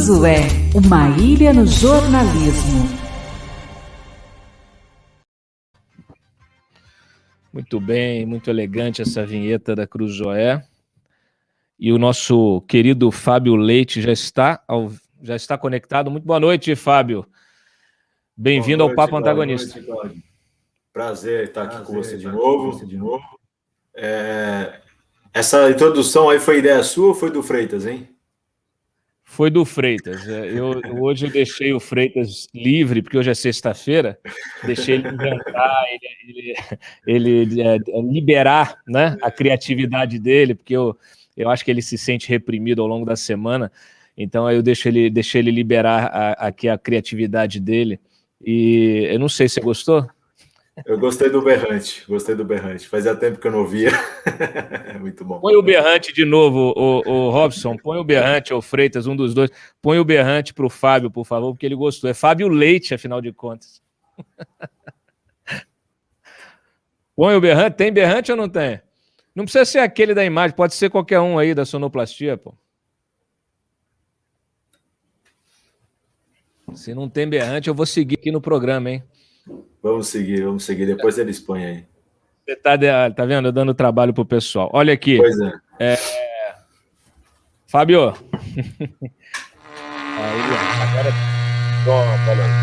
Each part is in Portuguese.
Cruzoé, uma ilha no jornalismo. Muito bem, muito elegante essa vinheta da Cruzoé. E o nosso querido Fábio Leite já está conectado. Muito boa noite, Fábio. Bem-vindo ao Papo Antagonista. Boa noite, Cláudio. Prazer estar aqui com você de novo. Essa introdução aí foi ideia sua ou foi do Freitas, hein? Foi do Freitas. Hoje eu deixei o Freitas livre, porque hoje é sexta-feira, deixei ele inventar, ele liberar, né, a criatividade dele, porque eu acho que ele se sente reprimido ao longo da semana, então aí eu deixei ele liberar aqui a criatividade dele. E eu não sei se você gostou. Eu gostei do berrante. Fazia tempo que eu não ouvia. Muito bom. Põe o berrante de novo, o Robson. Põe o berrante, ou Freitas, um dos dois. Põe o berrante para o Fábio, por favor, porque ele gostou. É Fábio Leite, afinal de contas. Põe o berrante. Tem berrante ou não tem? Não precisa ser aquele da imagem, pode ser qualquer um aí da sonoplastia, pô. Se não tem berrante, eu vou seguir aqui no programa, hein? Vamos seguir. Depois eles põem aí. Você tá vendo? Eu dando trabalho pro pessoal. Olha aqui. Pois é. Fábio. Agora... Olha aí.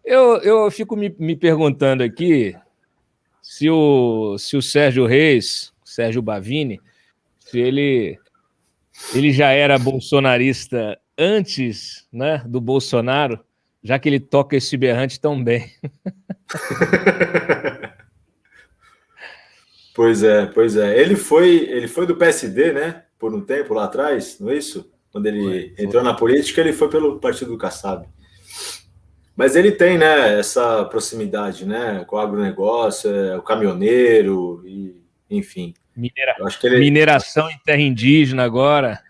Eu fico me perguntando aqui se o Sérgio Reis, Sérgio Bavini, se ele já era bolsonarista antes, né, do Bolsonaro, já que ele toca esse berrante tão bem. Pois é. Ele foi do PSD, né? Por um tempo lá atrás, não é isso? Quando ele entrou na política, ele foi pelo Partido do Kassab. Mas ele tem, né, essa proximidade, né, com o agronegócio, o caminhoneiro, e, enfim. Eu acho que mineração em terra indígena agora.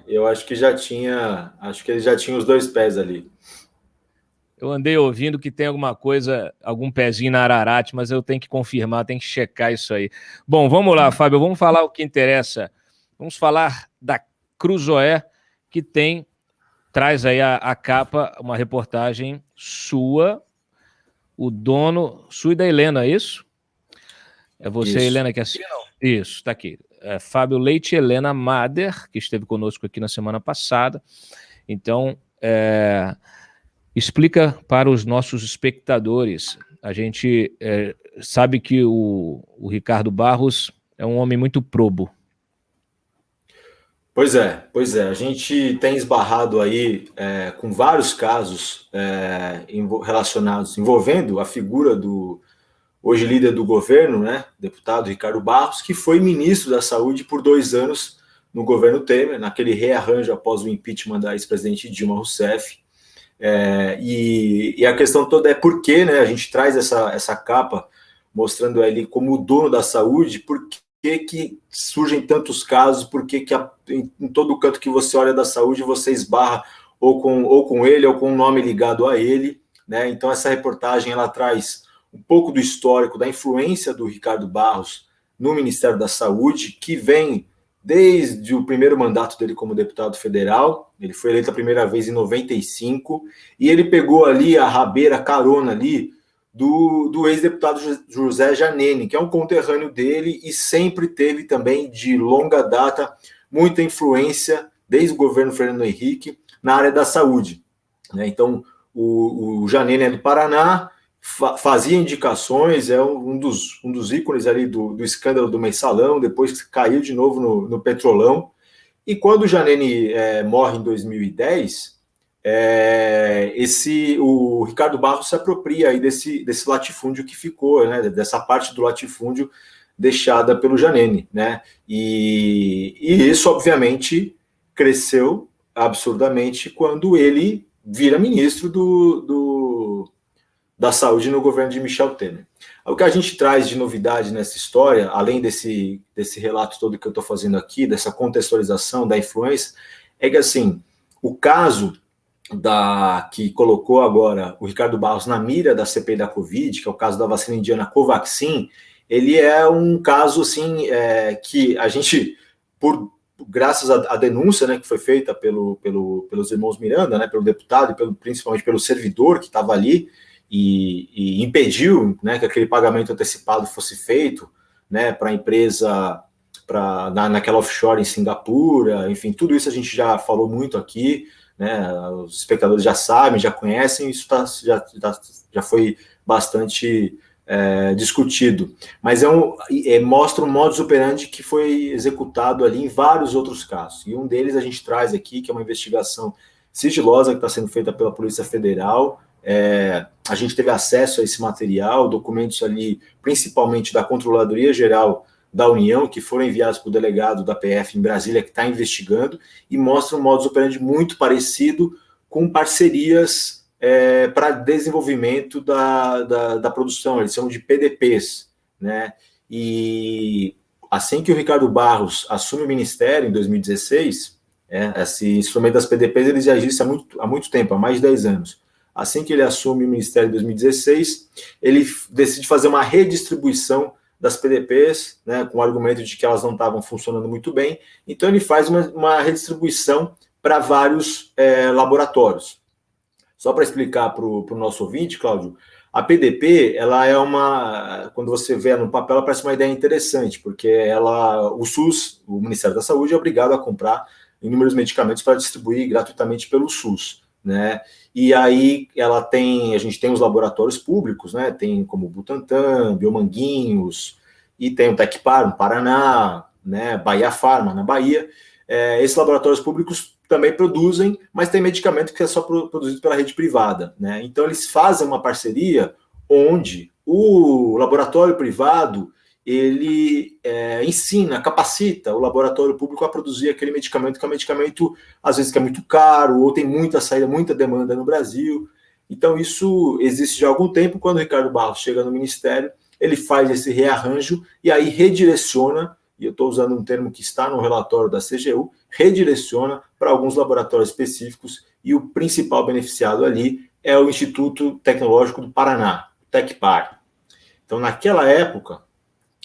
Eu acho que ele já tinha os dois pés ali. Eu andei ouvindo que tem alguma coisa, algum pezinho na Ararate, mas eu tenho que confirmar, tenho que checar isso aí. Bom, vamos lá, Fábio, vamos falar o que interessa. Vamos falar da Cruzoé, que traz aí a capa, uma reportagem sua, o dono, sua e da Helena, é isso? É você, isso. Helena, que assina? Isso, está aqui. Fábio Leite e Helena Mader, que esteve conosco aqui na semana passada. Então, explica para os nossos espectadores. A gente sabe que o Ricardo Barros é um homem muito probo. Pois é. A gente tem esbarrado aí com vários casos relacionados, envolvendo a figura do hoje líder do governo, né, deputado Ricardo Barros, que foi ministro da Saúde por 2 anos no governo Temer, naquele rearranjo após o impeachment da ex-presidente Dilma Rousseff. E a questão toda é por que, né, a gente traz essa capa mostrando ele como o dono da saúde, por que surgem tantos casos, por que em todo canto que você olha da saúde você esbarra ou com ele ou com um nome ligado a ele, né? Então essa reportagem ela traz um pouco do histórico da influência do Ricardo Barros no Ministério da Saúde, que vem desde o primeiro mandato dele como deputado federal. Ele foi eleito a primeira vez em 95, e ele pegou ali a rabeira, carona ali, do ex-deputado José Janene, que é um conterrâneo dele e sempre teve também, de longa data, muita influência, desde o governo Fernando Henrique, na área da saúde, né? Então, o Janene é do Paraná, fazia indicações, é um dos ícones ali do escândalo do Mensalão, depois caiu de novo no Petrolão. E quando o Janene morre em 2010, o Ricardo Barros se apropria aí desse latifúndio que ficou, né, dessa parte do latifúndio deixada pelo Janene, né? E isso, obviamente, cresceu absurdamente quando ele vira ministro da Saúde no governo de Michel Temer. O que a gente traz de novidade nessa história, além desse relato todo que eu estou fazendo aqui, dessa contextualização da influência, é que, assim, O caso que colocou agora o Ricardo Barros na mira da CPI da Covid, que é o caso da vacina indiana Covaxin, ele é um caso assim, que a gente, graças à denúncia, né, que foi feita pelos irmãos Miranda, né, pelo deputado e principalmente pelo servidor que estava ali e impediu, né, que aquele pagamento antecipado fosse feito, né, para a empresa, naquela offshore em Singapura, enfim, tudo isso a gente já falou muito aqui, né, os espectadores já sabem, já conhecem, isso já foi bastante discutido, mas mostra um modus operandi que foi executado ali em vários outros casos, e um deles a gente traz aqui, que é uma investigação sigilosa que está sendo feita pela Polícia Federal. A gente teve acesso a esse material, documentos ali, principalmente da Controladoria Geral da União, que foram enviados para o delegado da PF em Brasília, que está investigando, e mostra um modus operandi muito parecido com parcerias para desenvolvimento da produção, eles chamam de PDPs, né? E assim que o Ricardo Barros assume o ministério, em 2016, esse instrumento das PDPs ele já existe há muito tempo, há mais de 10 anos. Assim que ele assume o ministério em 2016, ele decide fazer uma redistribuição das PDPs, né, com o argumento de que elas não estavam funcionando muito bem. Então ele faz uma redistribuição para vários laboratórios. Só para explicar para o nosso ouvinte, Cláudio, a PDP, ela quando você vê no papel, ela parece uma ideia interessante, porque o SUS, o Ministério da Saúde, é obrigado a comprar inúmeros medicamentos para distribuir gratuitamente pelo SUS, né? E aí a gente tem os laboratórios públicos, né? Tem como Butantan, Biomanguinhos, e tem o Tecpar no Paraná, né? Bahia Pharma na Bahia. Esses laboratórios públicos também produzem, mas tem medicamento que é só produzido pela rede privada, né? Então eles fazem uma parceria onde o laboratório privado ele ensina, capacita o laboratório público a produzir aquele medicamento, que é um medicamento, às vezes, que é muito caro, ou tem muita saída, muita demanda no Brasil. Então, isso existe já há algum tempo. Quando o Ricardo Barros chega no Ministério, ele faz esse rearranjo e aí redireciona, e eu estou usando um termo que está no relatório da CGU, redireciona para alguns laboratórios específicos, e o principal beneficiado ali é o Instituto Tecnológico do Paraná, o Tecpar. Então, naquela época,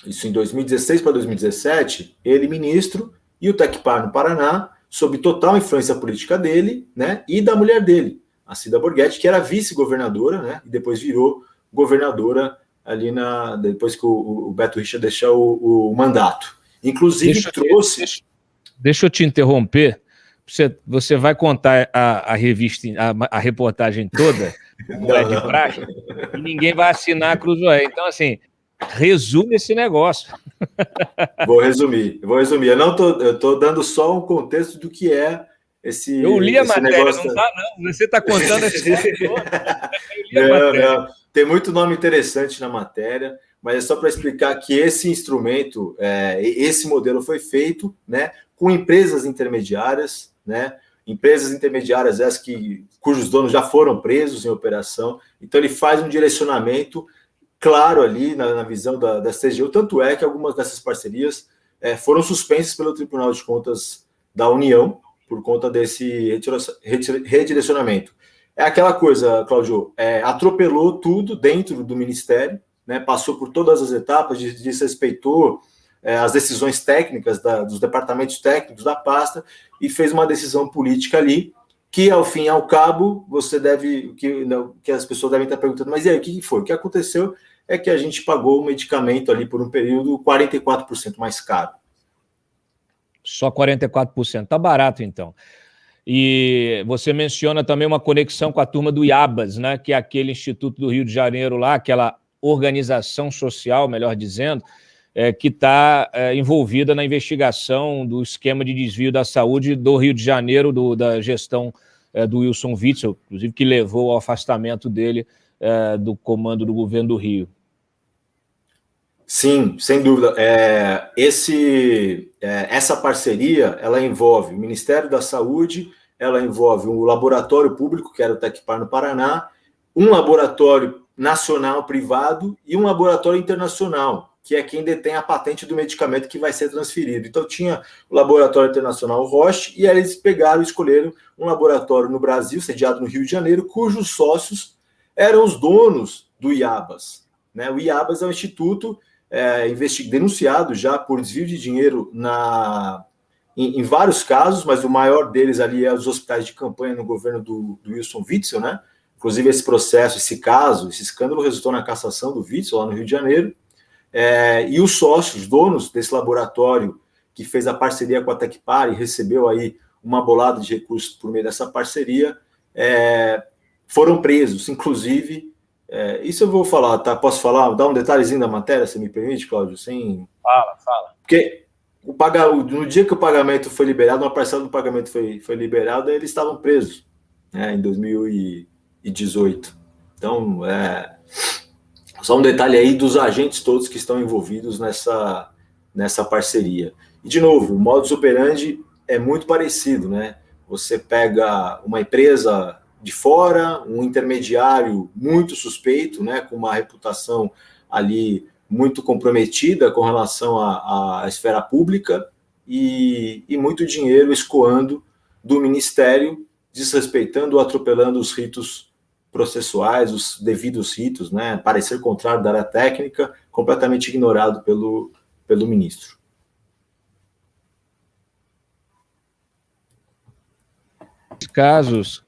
isso em 2016 para 2017, ele ministro e o Tecpar no Paraná, sob total influência política dele, né, e da mulher dele, a Cida Borghetti, que era vice-governadora, né, e depois virou governadora ali depois que o Beto Richa deixou o mandato. Inclusive Deixa eu te interromper. Você vai contar a revista, a reportagem toda, não é de praxe, e ninguém vai assinar a Cruzoé. Então, assim, resume esse negócio. Vou resumir. Eu estou dando só um contexto do que é esse. Eu li a matéria, negócio... não está, não. Você está contando essa história. Não. Tem muito nome interessante na matéria, mas é só para explicar que esse instrumento, esse modelo foi feito, né, com empresas intermediárias, né? Empresas intermediárias essas cujos donos já foram presos em operação. Então ele faz um direcionamento claro ali na visão da CGU, tanto é que algumas dessas parcerias foram suspensas pelo Tribunal de Contas da União por conta desse redirecionamento. É aquela coisa, Cláudio, atropelou tudo dentro do Ministério, né, passou por todas as etapas, desrespeitou as decisões técnicas dos departamentos técnicos da pasta e fez uma decisão política ali que, ao fim e ao cabo, que as pessoas devem estar perguntando, mas e aí, o que foi? O que aconteceu é que a gente pagou o medicamento ali por um período 44% mais caro. Só 44%. Tá barato, então. E você menciona também uma conexão com a turma do IABAS, né, que é aquele Instituto do Rio de Janeiro lá, aquela organização social, melhor dizendo, que está envolvida na investigação do esquema de desvio da saúde do Rio de Janeiro, da gestão do Wilson Witzel, inclusive que levou ao afastamento dele do comando do governo do Rio. Sim, sem dúvida. Essa parceria, ela envolve o Ministério da Saúde, ela envolve um laboratório público, que era o Tecpar no Paraná, um laboratório nacional privado e um laboratório internacional, que é quem detém a patente do medicamento que vai ser transferido. Então tinha o Laboratório Internacional Roche, e aí eles pegaram e escolheram um laboratório no Brasil, sediado no Rio de Janeiro, cujos sócios eram os donos do IABAS. Né? O IABAS é um instituto denunciado já por desvio de dinheiro em vários casos, mas o maior deles ali é os hospitais de campanha no governo do Wilson Witzel, né? Inclusive esse processo, esse caso, esse escândalo resultou na cassação do Witzel lá no Rio de Janeiro, e os sócios, donos desse laboratório que fez a parceria com a Tecpar e recebeu aí uma bolada de recursos por meio dessa parceria, foram presos, inclusive. Isso eu vou falar, tá? Posso falar? Dar um detalhezinho da matéria, se me permite, Cláudio? Sem... Fala. Porque no dia que o pagamento foi liberado, uma parcela do pagamento foi liberada, eles estavam presos, né, em 2018. Então, só um detalhe aí dos agentes todos que estão envolvidos nessa parceria. E, de novo, o modus operandi é muito parecido, né? Você pega uma empresa de fora, um intermediário muito suspeito, né, com uma reputação ali muito comprometida com relação à esfera pública e muito dinheiro escoando do Ministério, desrespeitando ou atropelando os ritos processuais, os devidos ritos, né, parecer contrário da área técnica, completamente ignorado pelo ministro. Casos,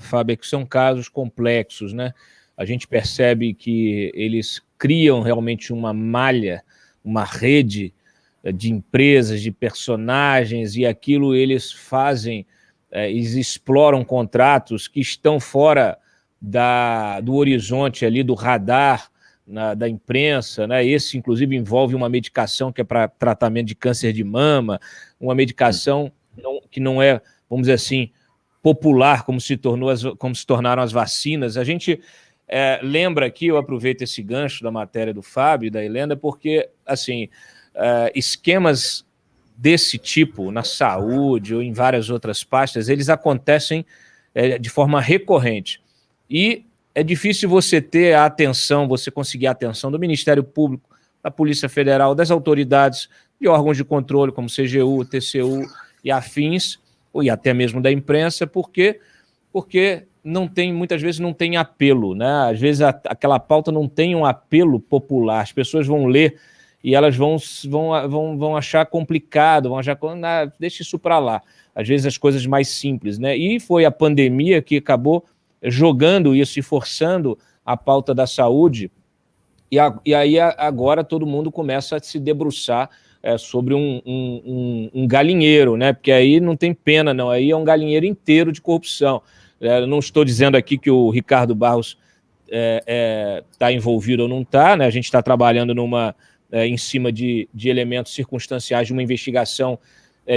Fábio, que são casos complexos, né? A gente percebe que eles criam realmente uma malha, uma rede de empresas, de personagens, e aquilo eles fazem, eles exploram contratos que estão fora do horizonte ali, do radar da imprensa, né? Esse, inclusive, envolve uma medicação que é para tratamento de câncer de mama, uma medicação que não é, vamos dizer assim, popular, como se tornaram as vacinas. A gente lembra aqui, eu aproveito esse gancho da matéria do Fábio e da Helena, porque, assim, esquemas desse tipo, na saúde ou em várias outras pastas, eles acontecem de forma recorrente. E é difícil você ter a atenção, você conseguir a atenção do Ministério Público, da Polícia Federal, das autoridades, de órgãos de controle, como CGU, TCU e afins, e até mesmo da imprensa, porque não tem, muitas vezes não tem apelo, né? Às vezes aquela pauta não tem um apelo popular, as pessoas vão ler e elas vão achar complicado, vão achar, deixa isso para lá. Às vezes as coisas mais simples, né? E foi a pandemia que acabou jogando isso e forçando a pauta da saúde, e aí agora todo mundo começa a se debruçar sobre um galinheiro, né? Porque aí não tem pena, não. Aí é um galinheiro inteiro de corrupção. Não estou dizendo aqui que o Ricardo Barros está envolvido ou não está, né? A gente está trabalhando em cima de elementos circunstanciais de uma investigação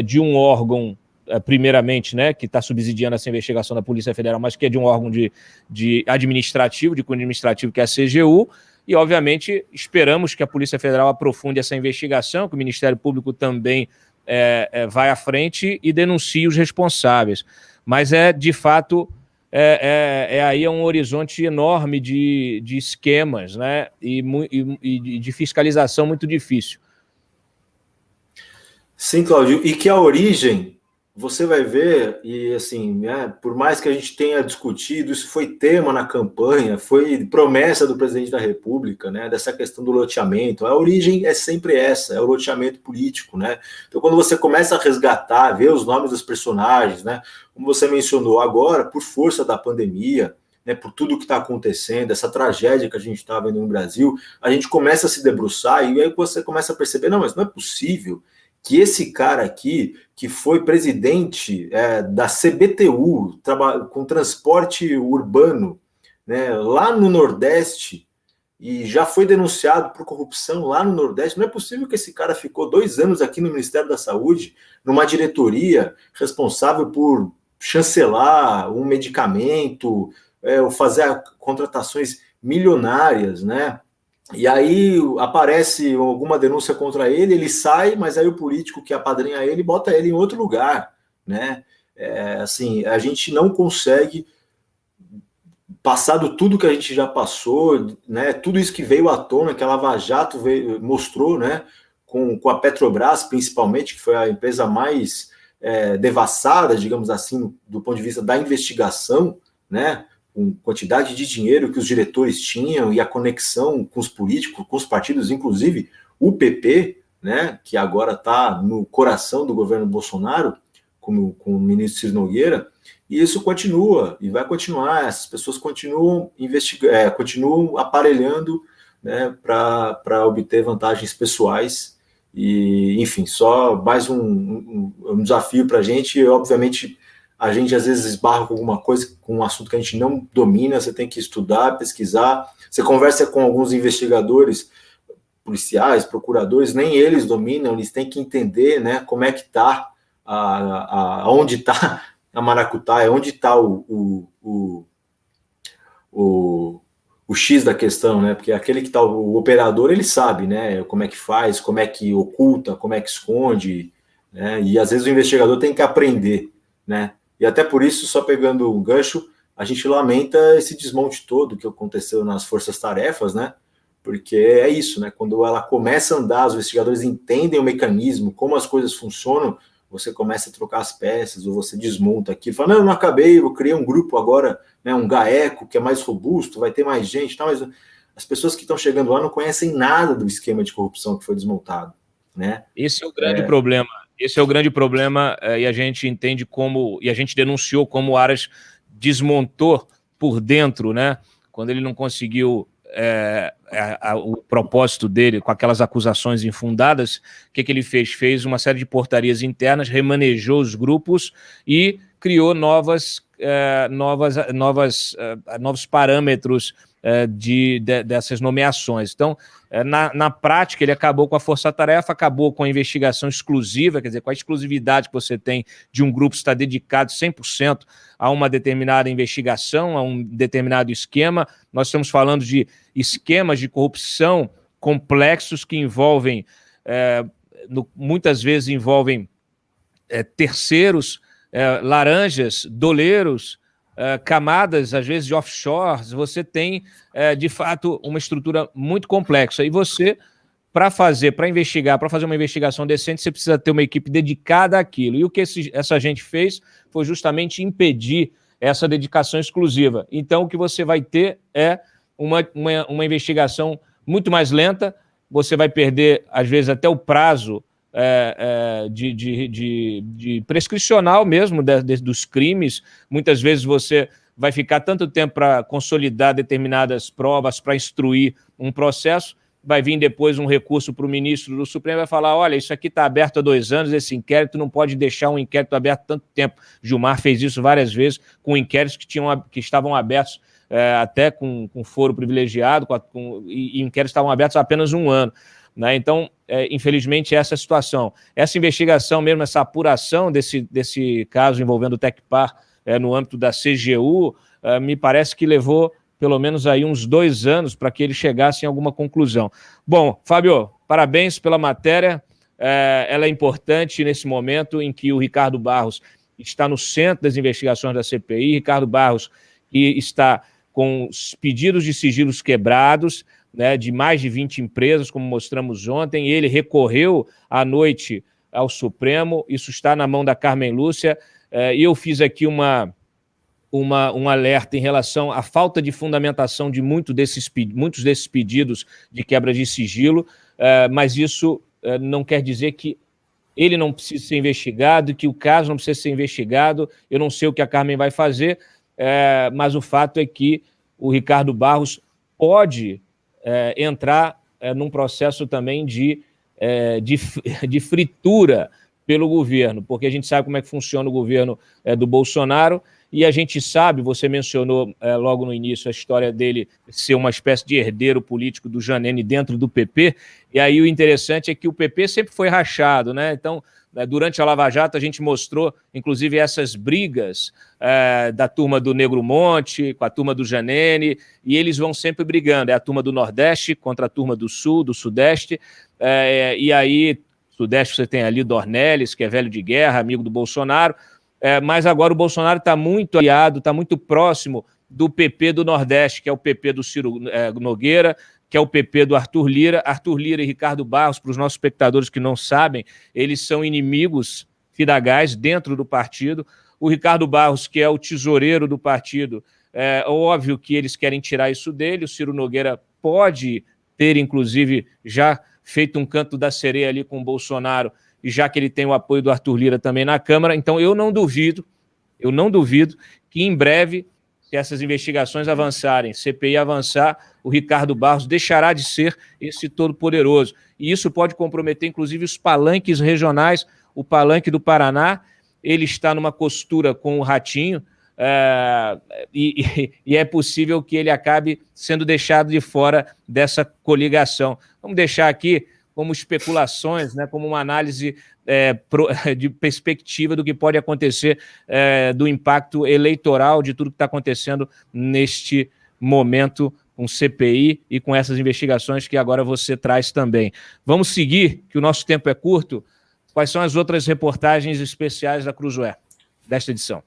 de um órgão, primeiramente, né, que está subsidiando essa investigação da Polícia Federal, mas que é de um órgão de administrativo, de cunho administrativo, que é a CGU. E, obviamente, esperamos que a Polícia Federal aprofunde essa investigação, que o Ministério Público também vai à frente e denuncie os responsáveis. Mas, de fato, aí um horizonte enorme de esquemas, né? E de fiscalização muito difícil. Sim, Cláudio, e que a origem, você vai ver, e assim, né, por mais que a gente tenha discutido, isso foi tema na campanha, foi promessa do presidente da República, né, dessa questão do loteamento. A origem é sempre essa, é o loteamento político, né? Então, quando você começa a resgatar, ver os nomes dos personagens, né, como você mencionou agora, por força da pandemia, né, por tudo que está acontecendo, essa tragédia que a gente está vendo no Brasil, a gente começa a se debruçar e aí você começa a perceber, não, mas não é possível que esse cara aqui, que foi presidente da CBTU, com transporte urbano, né, lá no Nordeste, e já foi denunciado por corrupção lá no Nordeste, não é possível que esse cara ficou 2 anos aqui no Ministério da Saúde, numa diretoria responsável por chancelar um medicamento, ou fazer contratações milionárias, né? E aí aparece alguma denúncia contra ele, ele sai, mas aí o político que apadrinha ele bota ele em outro lugar, né? Assim, a gente não consegue passado tudo que a gente já passou, né, tudo isso que veio à tona, que a Lava Jato mostrou, né, com a Petrobras, principalmente, que foi a empresa mais devassada, digamos assim, do ponto de vista da investigação, né, com quantidade de dinheiro que os diretores tinham e a conexão com os políticos, com os partidos, inclusive o PP, né, que agora está no coração do governo Bolsonaro, com o ministro Ciro Nogueira, e isso continua e vai continuar. Essas pessoas continuam continuam aparelhando, né, para obter vantagens pessoais. E, enfim, só mais um desafio para a gente. Obviamente, a gente às vezes esbarra com alguma coisa, com um assunto que a gente não domina. Você tem que estudar, pesquisar. Você conversa com alguns investigadores, policiais, procuradores, nem eles dominam. Eles têm que entender, né, como é que está, onde está a maracutaia, onde está o X da questão, né? Porque aquele que está, o operador, ele sabe, né? Como é que faz, como é que oculta, como é que esconde, né? E às vezes o investigador tem que aprender, né? E até por isso, só pegando o gancho, a gente lamenta esse desmonte todo que aconteceu nas forças-tarefas, né? Porque é isso, né? Quando ela começa a andar, os investigadores entendem o mecanismo, como as coisas funcionam, você começa a trocar as peças, ou você desmonta aqui, fala, não acabei, eu criei um grupo agora, né, um GAECO, que é mais robusto, vai ter mais gente, tá? Mas as pessoas que estão chegando lá não conhecem nada do esquema de corrupção que foi desmontado, né? Esse é o grande problema. Esse é o grande problema, e a gente entende como, e a gente denunciou como o Aras desmontou por dentro, né? Quando ele não conseguiu o propósito dele com aquelas acusações infundadas, o que ele fez? Fez uma série de portarias internas, remanejou os grupos e criou novos parâmetros dessas nomeações. Então, na prática, ele acabou com a força-tarefa, acabou com a investigação exclusiva, quer dizer, com a exclusividade que você tem de um grupo que está dedicado 100% a uma determinada investigação, a um determinado esquema. Nós estamos falando de esquemas de corrupção complexos que envolvem, muitas vezes envolvem terceiros, laranjas, doleiros, camadas, às vezes, de offshores. Você tem, de fato, uma estrutura muito complexa. E você, para fazer uma investigação decente, você precisa ter uma equipe dedicada àquilo. E o que essa gente fez foi justamente impedir essa dedicação exclusiva. Então, o que você vai ter é uma investigação muito mais lenta, você vai perder, às vezes, até o prazo de prescricional mesmo dos crimes. Muitas vezes você vai ficar tanto tempo para consolidar determinadas provas, para instruir um processo, vai vir depois um recurso para o ministro do Supremo e vai falar, olha, isso aqui está aberto há 2 anos, esse inquérito não pode deixar um inquérito aberto tanto tempo. Gilmar fez isso várias vezes com inquéritos que estavam abertos até com foro privilegiado, e inquéritos estavam abertos há apenas 1 ano. Né? Então, infelizmente, essa é a situação. Essa investigação mesmo, essa apuração desse caso envolvendo o Tecpar no âmbito da CGU, me parece que levou pelo menos aí uns 2 anos para que ele chegasse em alguma conclusão. Bom, Fábio, parabéns pela matéria. Ela é importante nesse momento em que o Ricardo Barros está no centro das investigações da CPI. Ricardo Barros, que está com os pedidos de sigilos quebrados, né, de mais de 20 empresas, como mostramos ontem. Ele recorreu à noite ao Supremo, isso está na mão da Carmen Lúcia, e eu fiz aqui um alerta em relação à falta de fundamentação de muitos desses pedidos de quebra de sigilo, mas isso não quer dizer que ele não precisa ser investigado, que o caso não precisa ser investigado. Eu não sei o que a Carmen vai fazer, mas o fato é que o Ricardo Barros pode entrar num processo também de fritura pelo governo, porque a gente sabe como é que funciona o governo do Bolsonaro, e a gente sabe, você mencionou logo no início a história dele ser uma espécie de herdeiro político do Janene dentro do PP, e aí o interessante é que o PP sempre foi rachado, né? Então, durante a Lava Jato, a gente mostrou, inclusive, essas brigas da turma do Negro Monte com a turma do Janene, e eles vão sempre brigando. É a turma do Nordeste contra a turma do Sul, do Sudeste, e aí, Sudeste, você tem ali Dornelles, que é velho de guerra, amigo do Bolsonaro, mas agora o Bolsonaro está muito aliado, está muito próximo do PP do Nordeste, que é o PP do Ciro Nogueira, que é o PP do Arthur Lira. Arthur Lira e Ricardo Barros, para os nossos espectadores que não sabem, eles são inimigos fidagais dentro do partido. O Ricardo Barros, que é o tesoureiro do partido, é óbvio que eles querem tirar isso dele. O Ciro Nogueira pode ter, inclusive, já feito um canto da sereia ali com o Bolsonaro, e já que ele tem o apoio do Arthur Lira também na Câmara. Então, eu não duvido que em breve, se essas investigações avançarem, CPI avançar, o Ricardo Barros deixará de ser esse todo-poderoso. E isso pode comprometer, inclusive, os palanques regionais. O palanque do Paraná, ele está numa costura com o Ratinho, e é possível que ele acabe sendo deixado de fora dessa coligação. Vamos deixar aqui como especulações, né, como uma análise de perspectiva do que pode acontecer, do impacto eleitoral de tudo que está acontecendo neste momento com CPI e com essas investigações que agora você traz também. Vamos seguir, que o nosso tempo é curto. Quais são as outras reportagens especiais da Cruzoé, desta edição?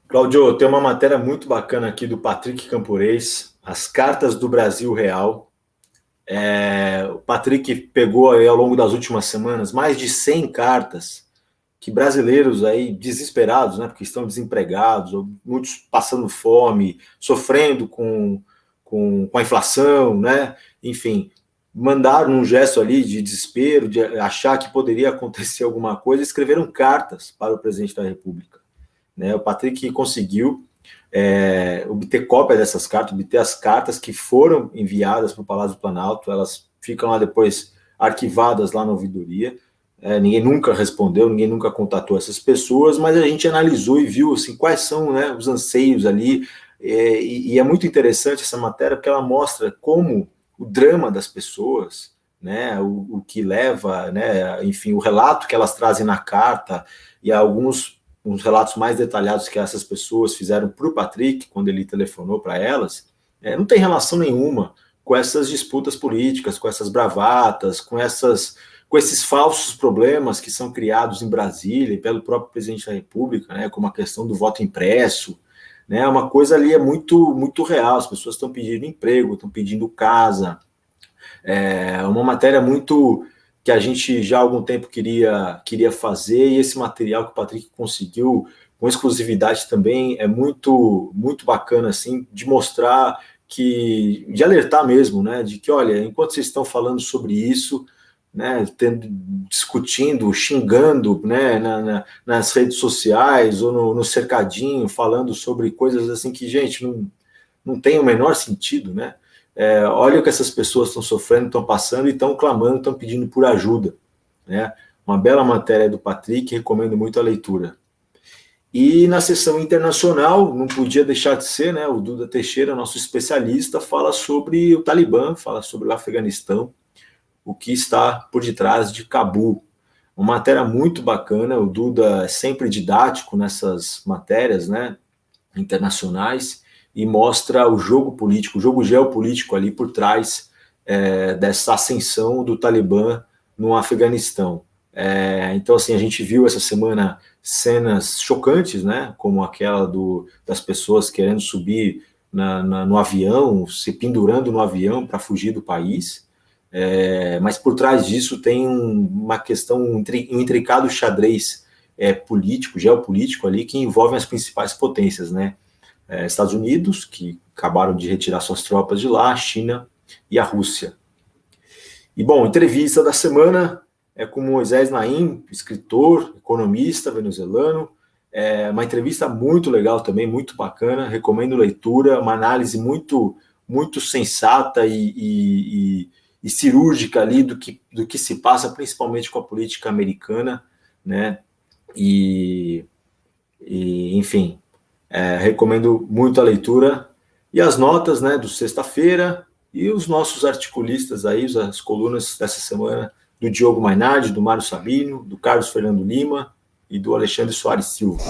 Claudio, tem uma matéria muito bacana aqui do Patrick Campurez, As Cartas do Brasil Real. O Patrick pegou aí, ao longo das últimas semanas, mais de 100 cartas que brasileiros aí desesperados, né, porque estão desempregados, ou muitos passando fome, sofrendo com a inflação, né, enfim, mandaram um gesto ali de desespero, de achar que poderia acontecer alguma coisa, e escreveram cartas para o presidente da República. Né? O Patrick conseguiu obter cópia dessas cartas, obter as cartas que foram enviadas para o Palácio do Planalto. Elas ficam lá depois arquivadas lá na ouvidoria. Ninguém nunca respondeu, ninguém nunca contatou essas pessoas, mas a gente analisou e viu assim, quais são, né, os anseios ali, e é muito interessante essa matéria, porque ela mostra como o drama das pessoas, né, o que leva, né, enfim, o relato que elas trazem na carta, e alguns uns relatos mais detalhados que essas pessoas fizeram para o Patrick, quando ele telefonou para elas, não tem relação nenhuma com essas disputas políticas, com essas bravatas, com esses falsos problemas que são criados em Brasília e pelo próprio presidente da República, né, como a questão do voto impresso, né, uma coisa ali é muito, muito real. As pessoas estão pedindo emprego, estão pedindo casa. Uma matéria muito que a gente já há algum tempo queria fazer, e esse material que o Patrick conseguiu com exclusividade também é muito, muito bacana, assim, de mostrar de alertar mesmo, né, de que, olha, enquanto vocês estão falando sobre isso, né, discutindo, xingando, né, nas redes sociais ou no cercadinho, falando sobre coisas assim que, gente, não tem o menor sentido, né? Olha o que essas pessoas estão sofrendo, estão passando e estão clamando, estão pedindo por ajuda, né? Uma bela matéria do Patrick, recomendo muito a leitura. E na sessão internacional, não podia deixar de ser, né? O Duda Teixeira, nosso especialista, fala sobre o Talibã, fala sobre o Afeganistão, o que está por detrás de Cabul. Uma matéria muito bacana. O Duda é sempre didático nessas matérias, né, internacionais, e mostra o jogo político, o jogo geopolítico ali por trás dessa ascensão do Talibã no Afeganistão. Então, assim, a gente viu essa semana cenas chocantes, né, como aquela das pessoas querendo subir no avião, se pendurando no avião para fugir do país. Mas por trás disso tem uma questão, um intricado xadrez político, geopolítico ali, que envolve as principais potências, né? Estados Unidos, que acabaram de retirar suas tropas de lá, a China e a Rússia. E, bom, entrevista da semana é com Moisés Naim, escritor, economista venezuelano. Uma entrevista muito legal também, muito bacana, recomendo leitura, uma análise muito, muito sensata e cirúrgica ali do que se passa, principalmente com a política americana, né? Enfim, recomendo muito a leitura e as notas, né, do sexta-feira, e os nossos articulistas aí, as colunas dessa semana do Diogo Mainardi, do Mário Sabino, do Carlos Fernando Lima e do Alexandre Soares Silva.